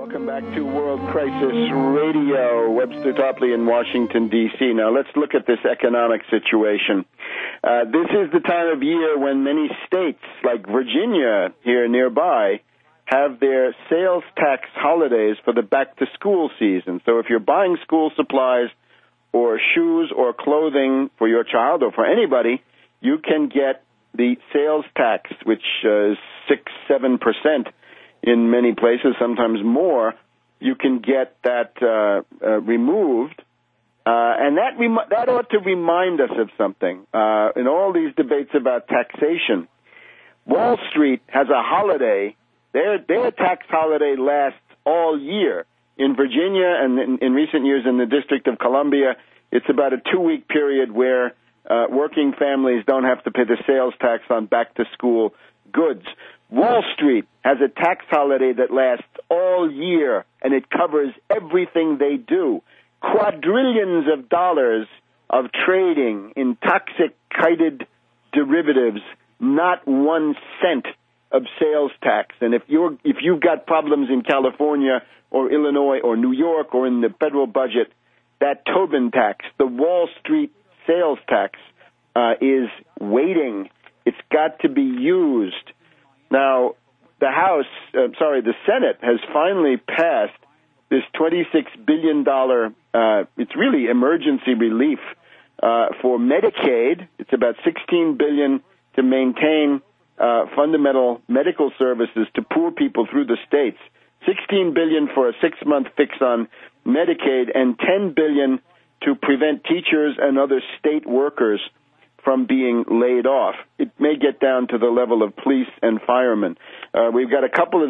Welcome back to World Crisis Radio. Webster Tarpley in Washington, D.C. Now, let's look at this economic situation. This is the time of year when many states, like Virginia here nearby, have their sales tax holidays for the back-to-school season. So if you're buying school supplies or shoes or clothing for your child or for anybody, you can get the sales tax, which is 6-7% in many places, sometimes more. You can get that removed, and that ought to remind us of something. In all these debates about taxation, Wall Street has a holiday. Their tax holiday lasts all year. In Virginia and in recent years in the District of Columbia, it's about a 2-week period where working families don't have to pay the sales tax on back-to-school goods. Wall Street has a tax holiday that lasts all year, and it covers everything they do. Quadrillions of dollars of trading in toxic-kited derivatives, not 1 cent of sales tax. And if you've got problems in California or Illinois or New York or in the federal budget, that Tobin tax, the Wall Street sales tax, is waiting. It's got to be used. Now, the Senate has finally passed this $26 billion, it's really emergency relief for Medicaid. It's about $16 billion to maintain fundamental medical services to poor people through the states, $16 billion for a 6-month fix on Medicaid, and $10 billion to prevent teachers and other state workers from being laid off. It may get down to the level of police and firemen. We've got a couple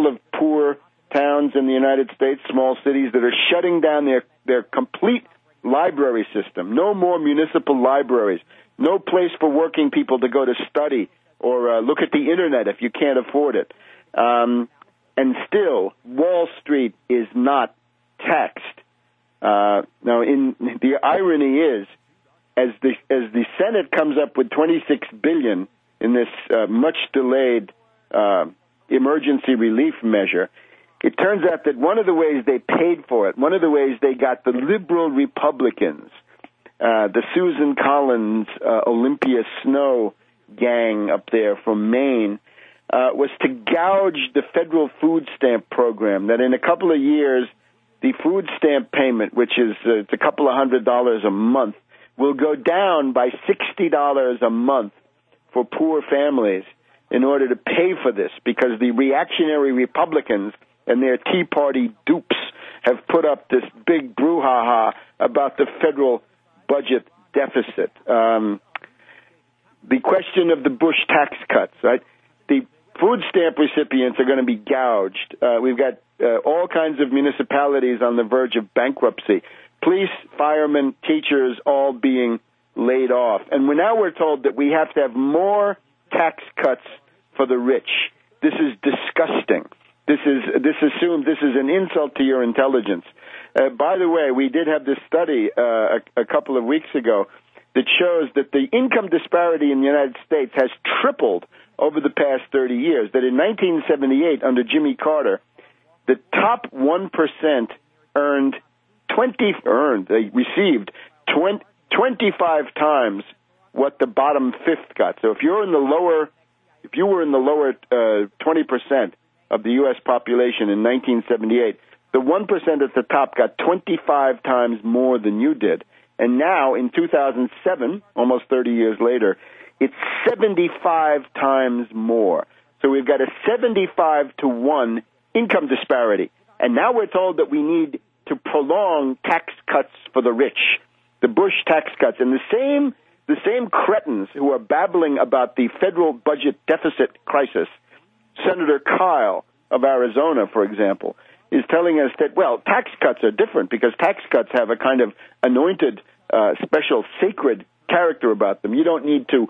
of poor towns in the United States, small cities, that are shutting down their complete library system. No more municipal libraries. No place for working people to go to study or look at the Internet if you can't afford it. And still, Wall Street is not taxed. Now, the irony is, as the Senate comes up with $26 billion in this much delayed emergency relief measure, it turns out that one of the ways they paid for it, one of the ways they got the liberal Republicans, the Susan Collins, Olympia Snow gang up there from Maine, was to gouge the federal food stamp program, that in a couple of years, the food stamp payment, which is it's a couple of $100s a month, will go down by $60 a month for poor families in order to pay for this, because the reactionary Republicans and their Tea Party dupes have put up this big brouhaha about the federal budget deficit. The question of the Bush tax cuts, right? The food stamp recipients are going to be gouged. We've got all kinds of municipalities on the verge of bankruptcy. Police, firemen, teachers all being laid off. And now we're told that we have to have more tax cuts for the rich. This is disgusting. This is an insult to your intelligence. By the way, we did have this study a couple of weeks ago that shows that the income disparity in the United States has tripled over the past 30 years, that in 1978, under Jimmy Carter, the top 1% they received 25 times what the bottom fifth got. So if you were in the lower 20% of the U.S. population in 1978, the 1% at the top got 25 times more than you did. And now, in 2007, almost 30 years later, it's 75 times more. So we've got a 75-to-1 income disparity. And now we're told that we need to prolong tax cuts for the rich, the Bush tax cuts. And the same cretins who are babbling about the federal budget deficit crisis, Senator Kyle of Arizona, for example, is telling us that, well, tax cuts are different because tax cuts have a kind of anointed, special, sacred character about them. You don't need to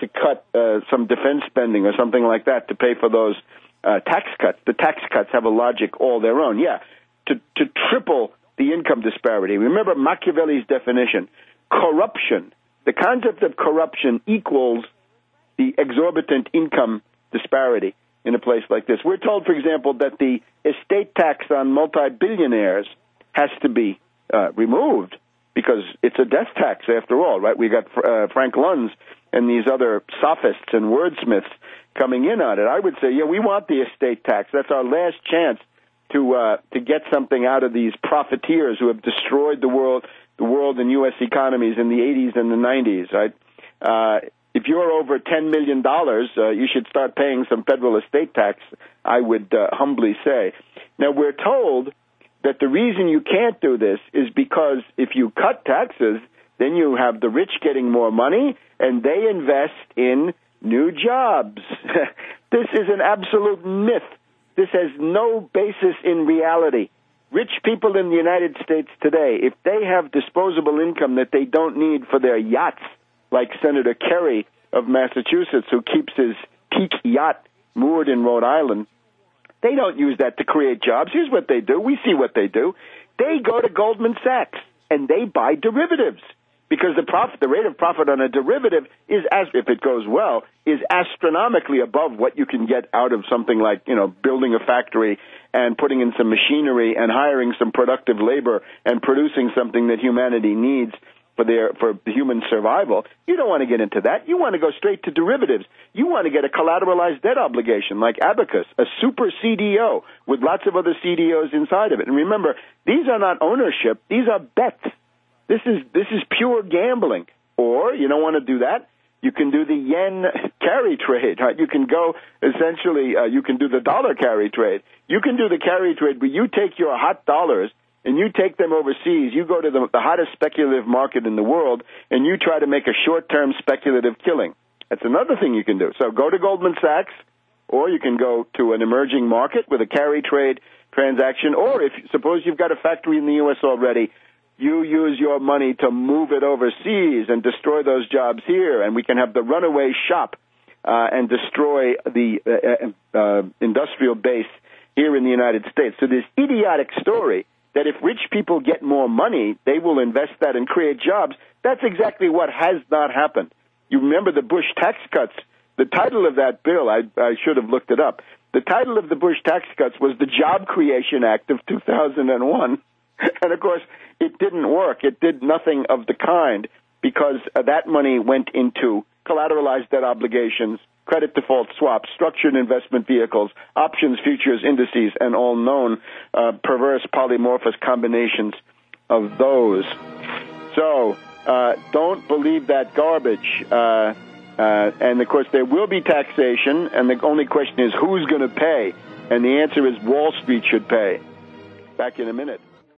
cut some defense spending or something like that to pay for those tax cuts. The tax cuts have a logic all their own. Yeah, to triple the income disparity. Remember Machiavelli's definition: corruption. The concept of corruption equals the exorbitant income disparity. in a place like this. We're told, for example, that the estate tax on multi-billionaires has to be removed because it's a death tax after all, right? We got Frank Luntz and these other sophists and wordsmiths coming in on it. I would say, yeah, we want the estate tax. That's our last chance to get something out of these profiteers who have destroyed the world and U.S. economies in the 80s and the 90s, right? If you're over $10 million, you should start paying some federal estate tax, I would humbly say. Now, we're told that the reason you can't do this is because if you cut taxes, then you have the rich getting more money, and they invest in new jobs. This is an absolute myth. This has no basis in reality. Rich people in the United States today, if they have disposable income that they don't need for their yachts, like Senator Kerry of Massachusetts, who keeps his peak yacht moored in Rhode Island, they don't use that to create jobs. Here's what they do. We see what they do. They go to Goldman Sachs, and they buy derivatives. Because the rate of profit on a derivative is, if it goes well, is astronomically above what you can get out of something like, building a factory and putting in some machinery and hiring some productive labor and producing something that humanity needs for human survival. You don't want to get into that. You want to go straight to derivatives. You want to get a collateralized debt obligation like Abacus, a super CDO with lots of other CDOs inside of it. And remember, these are not ownership. These are bets. This is pure gambling. Or you don't want to do that. You can do the yen carry trade. Right? You can go essentially. You can do the dollar carry trade. You can do the carry trade, but you take your hot dollars and you take them overseas. You go to the hottest speculative market in the world, and you try to make a short-term speculative killing. That's another thing you can do. So go to Goldman Sachs, or you can go to an emerging market with a carry trade transaction, or suppose you've got a factory in the U.S. already, you use your money to move it overseas and destroy those jobs here, and we can have the runaway shop and destroy the industrial base here in the United States. So this idiotic story that if rich people get more money, they will invest that and create jobs, that's exactly what has not happened. You remember the Bush tax cuts. The title of that bill, I should have looked it up. The title of the Bush tax cuts was the Job Creation Act of 2001. And, of course, it didn't work. It did nothing of the kind because that money went into collateralized debt obligations, credit default swaps, structured investment vehicles, options, futures, indices, and all known perverse polymorphous combinations of those. So don't believe that garbage. And, of course, there will be taxation, and the only question is who's going to pay. And the answer is Wall Street should pay. Back in a minute.